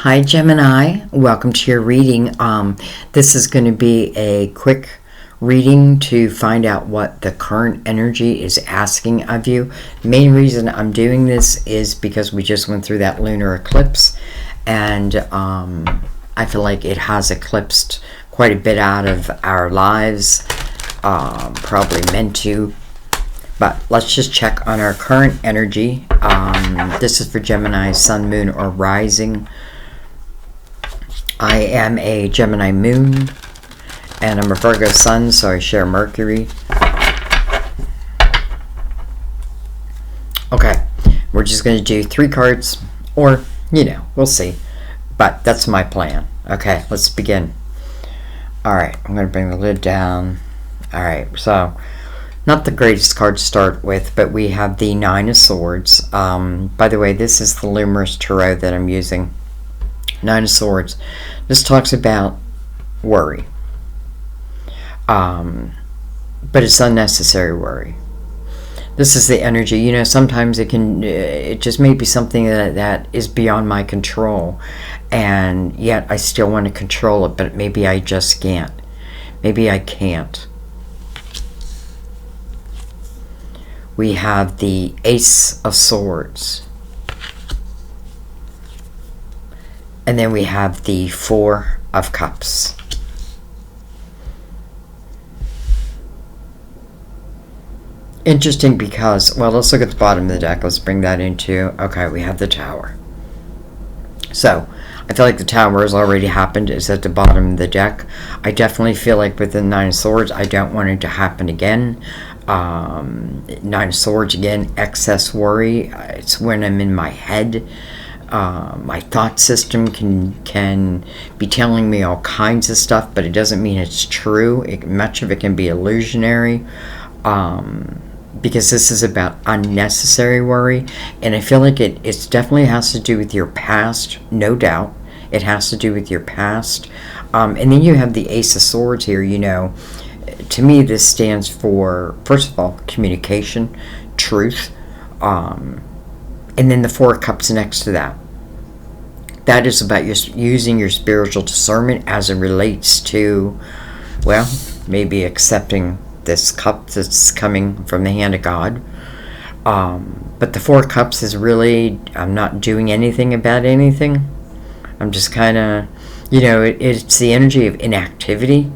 Hi Gemini, welcome to your reading. This is going to be a quick reading to find out what the current energy is asking of you. The main reason I'm doing this is because we just went through that lunar eclipse, and I feel like it has eclipsed quite a bit out of our lives, probably meant to. But let's just check on our current energy. This is for Gemini, Sun, Moon, or Rising. I am a Gemini Moon, and I'm a Virgo Sun, so I share Mercury. Okay, we're just going to do 3 cards, or, we'll see. But that's my plan. Okay, let's begin. Alright, I'm going to bring the lid down. Alright, so not the greatest card to start with, but we have the 9 of Swords. By the way, this is the Luminous Tarot that I'm using. 9 of Swords. This talks about worry. But it's unnecessary worry. This is the energy. Sometimes it just may be something that is beyond my control. And yet I still want to control it, but maybe I just can't. Maybe I can't. We have the Ace of Swords. And then we have the 4 of Cups. Interesting because, well, let's look at the bottom of the deck. Let's bring that into, okay, we have the Tower. So, I feel like the Tower has already happened. It's at the bottom of the deck. I definitely feel like with the 9 of Swords, I don't want it to happen again. 9 of Swords, again, excess worry. It's when I'm in my head. My thought system can be telling me all kinds of stuff, but it doesn't mean it's true. Much of it can be illusionary, because this is about unnecessary worry, and I feel like it definitely has to do with your past, no doubt. It has to do with your past, and then you have the Ace of Swords here. To me, this stands for, first of all, communication, truth, and then the 4 of Cups next to that. That is about using your spiritual discernment as it relates to, well, maybe accepting this cup that's coming from the hand of God. But the 4 of Cups is really, I'm not doing anything about anything. I'm just kind of, it's the energy of inactivity.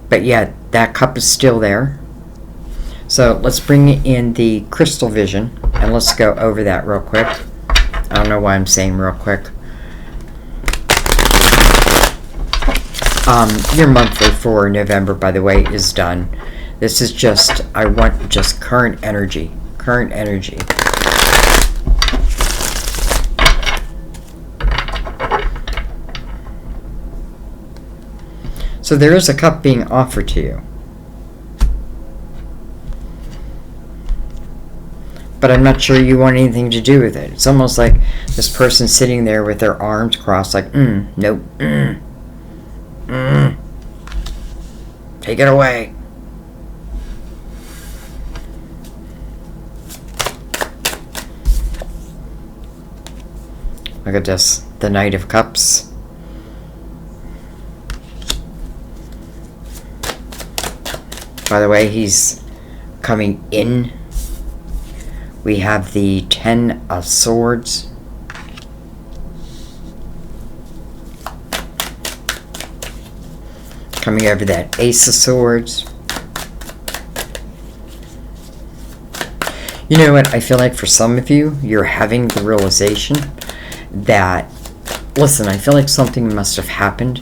But yet, that cup is still there. So let's bring in the crystal vision, and let's go over that real quick. I don't know why I'm saying real quick. Your monthly for November, by the way, is done. This is just, I want just current energy. Current energy. So there is a cup being offered to you. But I'm not sure you want anything to do with it. It's almost like this person sitting there with their arms crossed, like, nope, take it away. Look at this, the Knight of Cups. By the way, he's coming in. We have the 10 of Swords. Coming over that Ace of Swords. You know what? I feel like for some of you, you're having the realization that, listen, I feel like something must have happened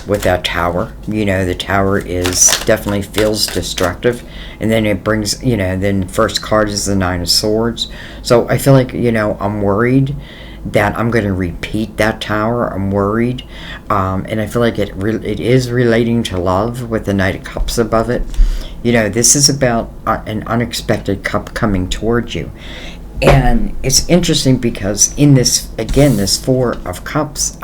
with that Tower. The Tower definitely feels destructive, and then it brings, then first card is the 9 of Swords. So I feel like, I'm worried that I'm going to repeat that Tower. I'm worried, and I feel like it is relating to love with the Knight of Cups above it. This is about an unexpected cup coming towards you. And it's interesting because in this, again, this 4 of Cups,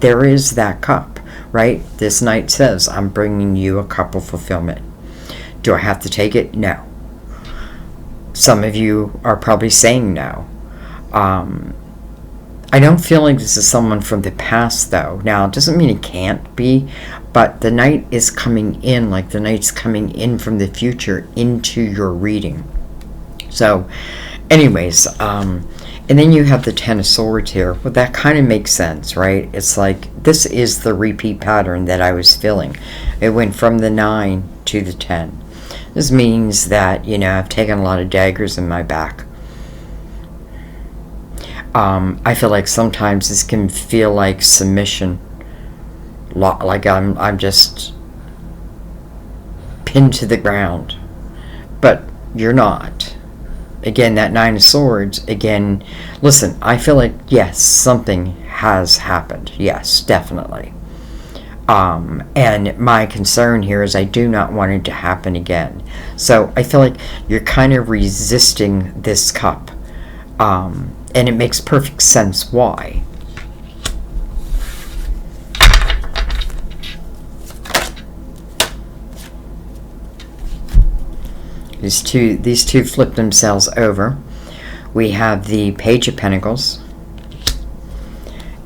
there is that cup, right? This Knight says, I'm bringing you a cup of fulfillment. Do I have to take it? No. Some of you are probably saying no. I don't feel like this is someone from the past, though. Now, it doesn't mean it can't be, but the knight is coming in, like the knight's coming in from the future into your reading. So, anyways, and then you have the Ten of Swords here. Well, that kind of makes sense, right? It's like, this is the repeat pattern that I was feeling. It went from the 9 to the 10. This means that, I've taken a lot of daggers in my back. I feel like sometimes this can feel like submission, like I'm just pinned to the ground, but you're not. Again, that 9 of Swords, again, listen, I feel like, yes, something has happened. Yes, definitely. And my concern here is I do not want it to happen again. So I feel like you're kind of resisting this cup. And it makes perfect sense why. These two flip themselves over. We have the Page of Pentacles.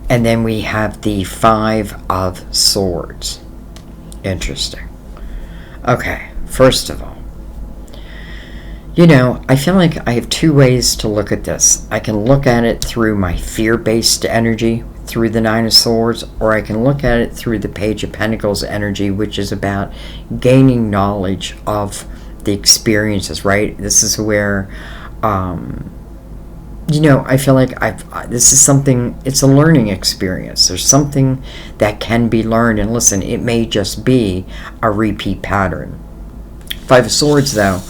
And then we have the 5 of Swords. Interesting. Okay, first of all, I feel like I have two ways to look at this. I can look at it through my fear-based energy, through the 9 of Swords, or I can look at it through the Page of Pentacles energy, which is about gaining knowledge of the experiences, right? This is where, I feel like this is something, it's a learning experience. There's something that can be learned, and listen, it may just be a repeat pattern. 5 of Swords, though,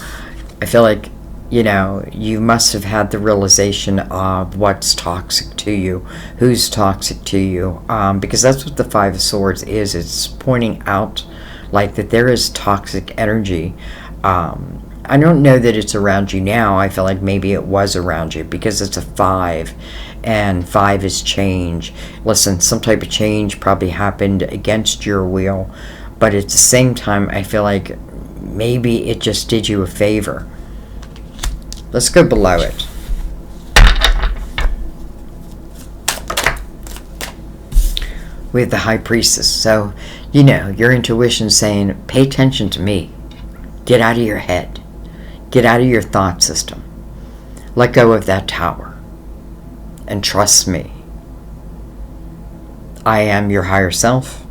I feel like, you must have had the realization of what's toxic to you, who's toxic to you, because that's what the 5 of Swords is. It's pointing out, like, that there is toxic energy. I don't know that it's around you now. I feel like maybe it was around you, because it's a 5, and 5 is change. Listen, some type of change probably happened against your will, but at the same time, I feel like maybe it just did you a favor. Let's go below it. We have the High Priestess. So, your intuition saying, pay attention to me. Get out of your head. Get out of your thought system. Let go of that tower. And trust me. I am your higher self.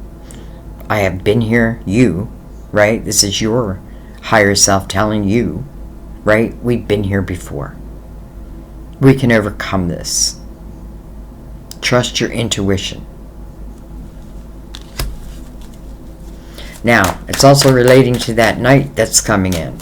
I have been here. You, right? This is your higher self telling you, right? We've been here before. We can overcome this. Trust your intuition. Now, it's also relating to that knight that's coming in.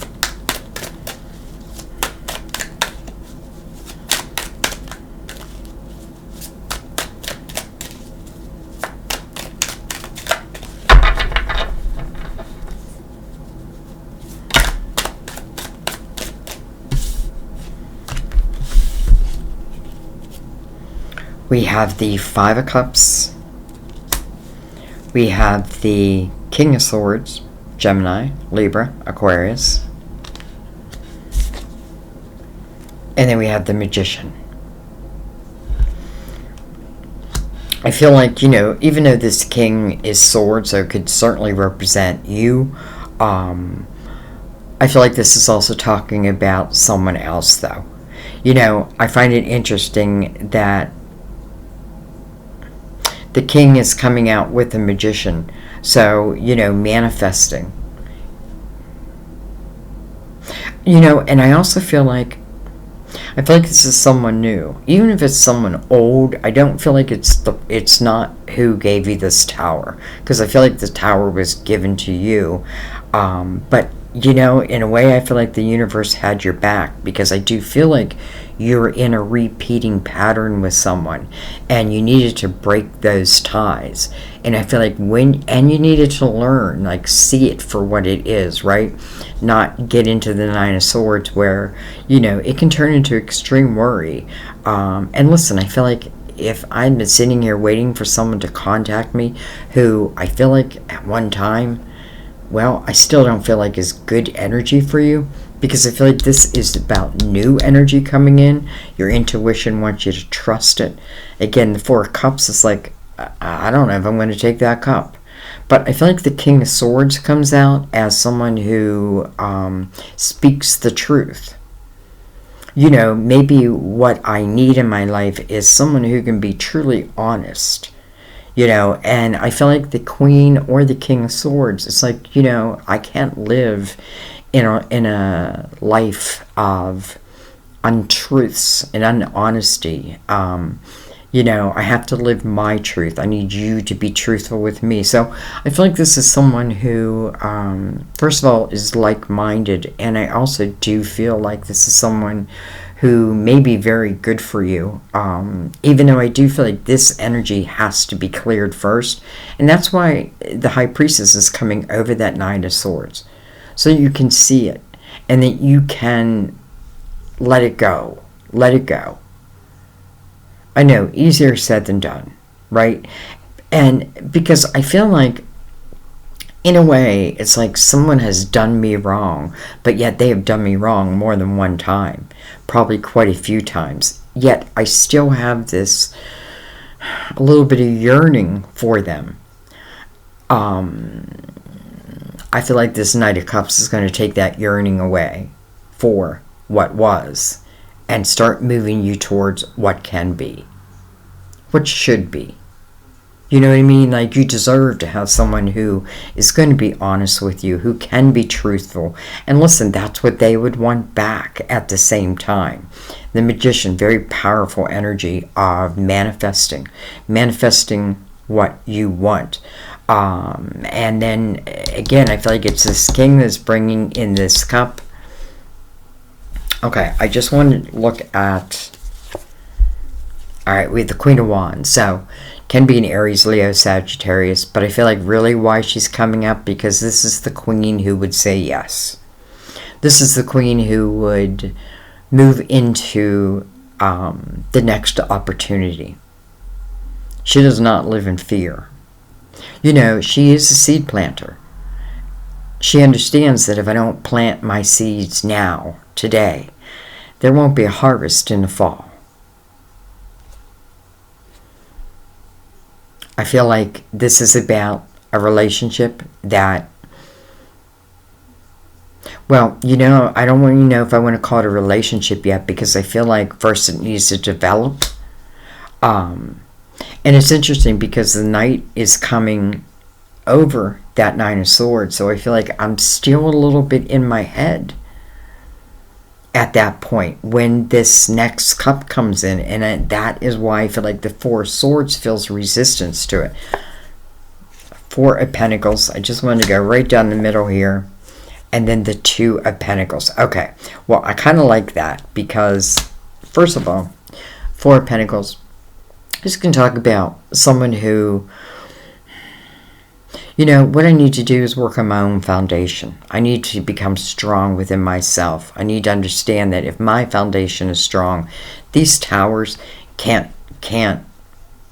We have the 5 of Cups. We have the King of Swords, Gemini, Libra, Aquarius. And then we have the Magician. I feel like, even though this King is swords, so it could certainly represent you, I feel like this is also talking about someone else, though. I find it interesting that the King is coming out with the Magician. So, manifesting. And I also feel like this is someone new. Even if it's someone old, I don't feel like it's not who gave you this tower. Because I feel like the tower was given to you. But, in a way, I feel like the universe had your back. Because I do feel like you're in a repeating pattern with someone. And you needed to break those ties. And I feel like you needed to learn, like, see it for what it is, right? Not get into the 9 of Swords where, it can turn into extreme worry. And listen, I feel like if I've been sitting here waiting for someone to contact me who I feel like at one time, well, I still don't feel like is good energy for you, because I feel like this is about new energy coming in. Your intuition wants you to trust it. Again, the Four of Cups is like, I don't know if I'm going to take that cup. But I feel like the King of Swords comes out as someone who speaks the truth. You know, maybe what I need in my life is someone who can be truly honest. You know, and I feel like the Queen or the King of Swords, it's like, you know, I can't live in a life of untruths and unhonesty. You know, I have to live my truth. I need you to be truthful with me. So I feel like this is someone who, first of all, is like-minded. And I also do feel like this is someone who may be very good for you. Even though I do feel like this energy has to be cleared first. And that's why the High Priestess is coming over that Nine of Swords. So you can see it. And that you can let it go. Let it go. I know, easier said than done, right? And because I feel like, in a way, it's like someone has done me wrong, but yet they have done me wrong more than one time, probably quite a few times. Yet I still have this, a little bit of yearning for them. I feel like this Knight of Cups is going to take that yearning away for what was, and start moving you towards what can be, what should be. You know what I mean? Like, you deserve to have someone who is going to be honest with you, who can be truthful. And listen, that's what they would want back at the same time. The Magician, very powerful energy of manifesting what you want. And then, again, I feel like it's this King that's bringing in this cup. Okay, I just want to look at, all right, we have the Queen of Wands. So, can be an Aries, Leo, Sagittarius, but I feel like really why she's coming up, because this is the Queen who would say yes. This is the Queen who would move into the next opportunity. She does not live in fear. You know, she is a seed planter. She understands that if I don't plant my seeds now, today, there won't be a harvest in the fall. I feel like this is about a relationship that, well, you know, I don't want to know if I want to call it a relationship yet, because I feel like first it needs to develop. And it's interesting because the Knight is coming over that Nine of Swords, so I feel like I'm still a little bit in my head at that point when this next cup comes in, and that is why I feel like the Four of Swords feels resistance to it. Four of Pentacles, I just wanted to go right down the middle here, and then the Two of Pentacles. Okay, well, I kind of like that because, first of all, Four of Pentacles, just going to talk about someone who, you know, what I need to do is work on my own foundation. I need to become strong within myself. I need to understand that if my foundation is strong, these towers can't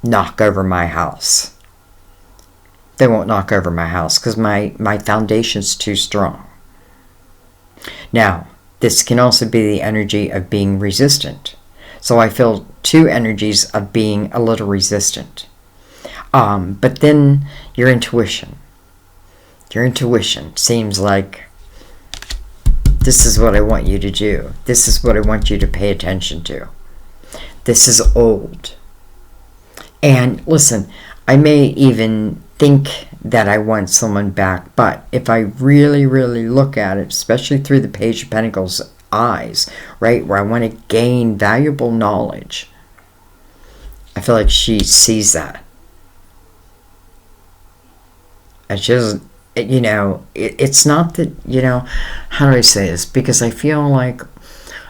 knock over my house. They won't knock over my house because my foundation's too strong. Now, this can also be the energy of being resistant. So I feel two energies of being a little resistant. But then your intuition seems like this is what I want you to do. This is what I want you to pay attention to. This is old. And listen, I may even think that I want someone back, but if I really, really look at it, especially through the Page of Pentacles eyes, right, where I want to gain valuable knowledge, I feel like she sees that. And she doesn't, you know, it's not that, you know, how do I say this? Because I feel like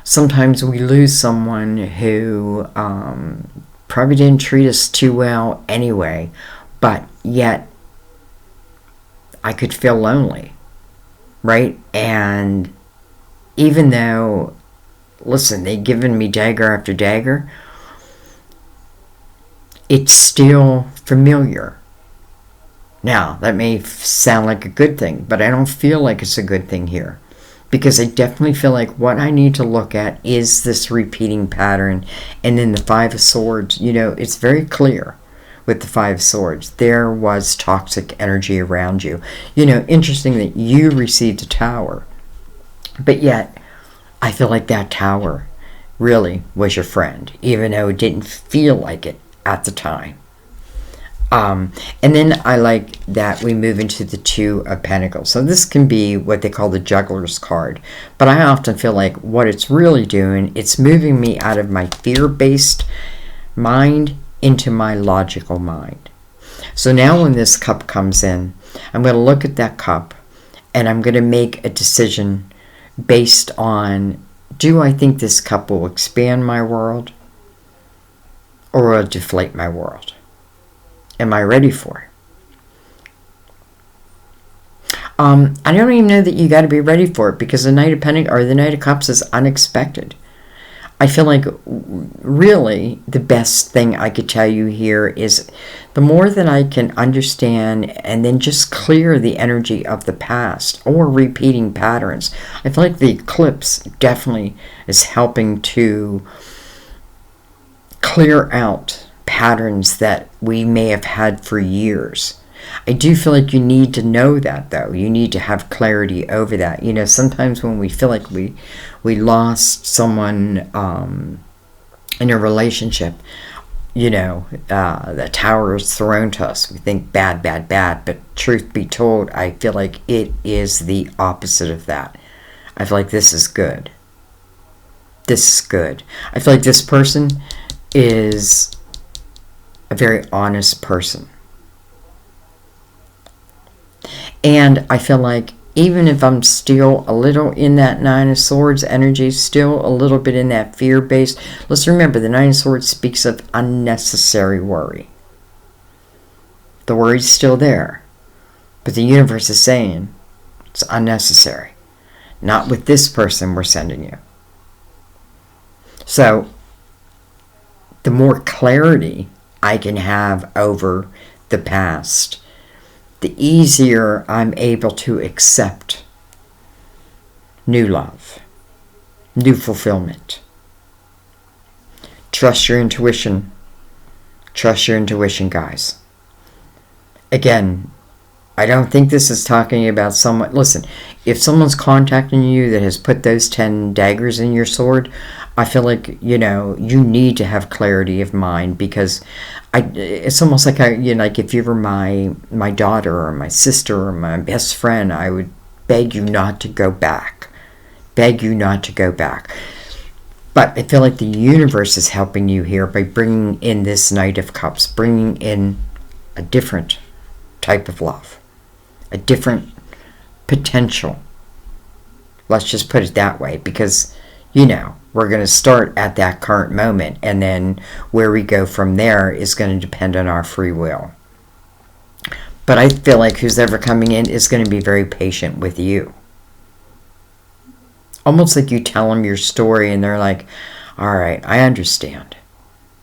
sometimes we lose someone who probably didn't treat us too well anyway, but yet I could feel lonely, right? And even though, listen, they've given me dagger after dagger, it's still familiar. Now, that may sound like a good thing, but I don't feel like it's a good thing here. because I definitely feel like what I need to look at is this repeating pattern. And then the Five of Swords, you know, it's very clear with the Five of Swords. There was toxic energy around you. You know, interesting that you received a tower, but yet I feel like that tower really was your friend, even though it didn't feel like it at the time. And then I like that we move into the Two of Pentacles. So this can be what they call the Juggler's card. But I often feel like what it's really doing, it's moving me out of my fear-based mind into my logical mind. So now when this cup comes in, I'm going to look at that cup and I'm going to make a decision based on, do I think this cup will expand my world or will it deflate my world? Am I ready for it? I don't even know that you got to be ready for it, because the Knight of Pentacles or the Knight of Cups is unexpected. I feel like really the best thing I could tell you here is the more that I can understand and then just clear the energy of the past or repeating patterns. I feel like the eclipse definitely is helping to clear out patterns that we may have had for years. I do feel like you need to know that, though. You need to have clarity over that. You know, sometimes when we feel like we lost someone in a relationship, you know, the tower is thrown to us. We think bad, bad, bad. But truth be told, I feel like it is the opposite of that. I feel like this is good. This is good. I feel like this person is a very honest person. And I feel like even if I'm still a little in that Nine of Swords energy, still a little bit in that fear-based, let's remember the Nine of Swords speaks of unnecessary worry. The worry's still there, but the universe is saying it's unnecessary. Not with this person we're sending you. So the more clarity I can have over the past, the easier I'm able to accept new love, new fulfillment. Trust your intuition. Trust your intuition, guys. Again, I don't think this is talking about someone. Listen, if someone's contacting you that has put those 10 daggers in your sword, I feel like, you know, you need to have clarity of mind, because it's almost like like if you were my daughter or my sister or my best friend, I would beg you not to go back. Beg you not to go back. But I feel like the universe is helping you here by bringing in this Knight of Cups, bringing in a different type of love, a different potential. Let's just put it that way, because, you know, we're going to start at that current moment, and then where we go from there is going to depend on our free will. But I feel like who's ever coming in is going to be very patient with you. Almost like you tell them your story and they're like, all right, I understand.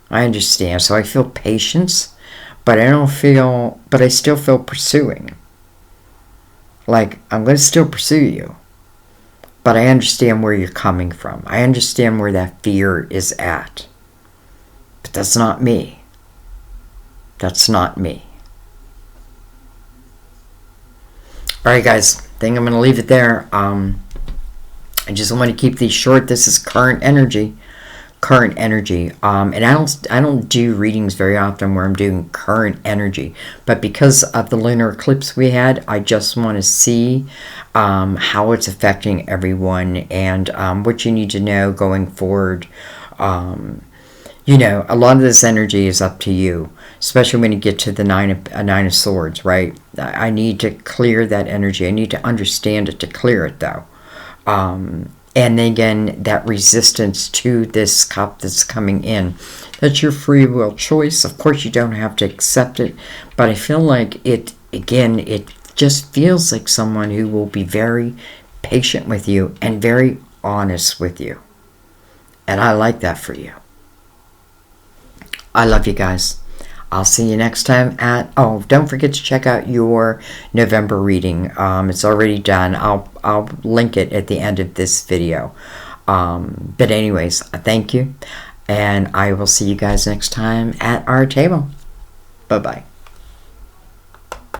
I understand. So I feel patience, but I still feel pursuing. Like, I'm going to still pursue you. But I understand where you're coming from. I understand where that fear is at. But that's not me. That's not me. Alright, guys. I think I'm going to leave it there. I just want to keep these short. This is current energy. Current energy. And I don't do readings very often where I'm doing current energy. But because of the lunar eclipse we had, I just want to see how it's affecting everyone, and what you need to know going forward. You know, a lot of this energy is up to you, especially when you get to the Nine of Swords, right? I need to clear that energy. I need to understand it to clear it, though. And then again, that resistance to this cup that's coming in, that's your free will choice. Of course, you don't have to accept it, but I feel like it just feels like someone who will be very patient with you and very honest with you. And I like that for you. I love you guys. I'll see you next time at, oh, don't forget to check out your November reading. It's already done. I'll link it at the end of this video. But anyways, thank you. And I will see you guys next time at our table. Bye-bye.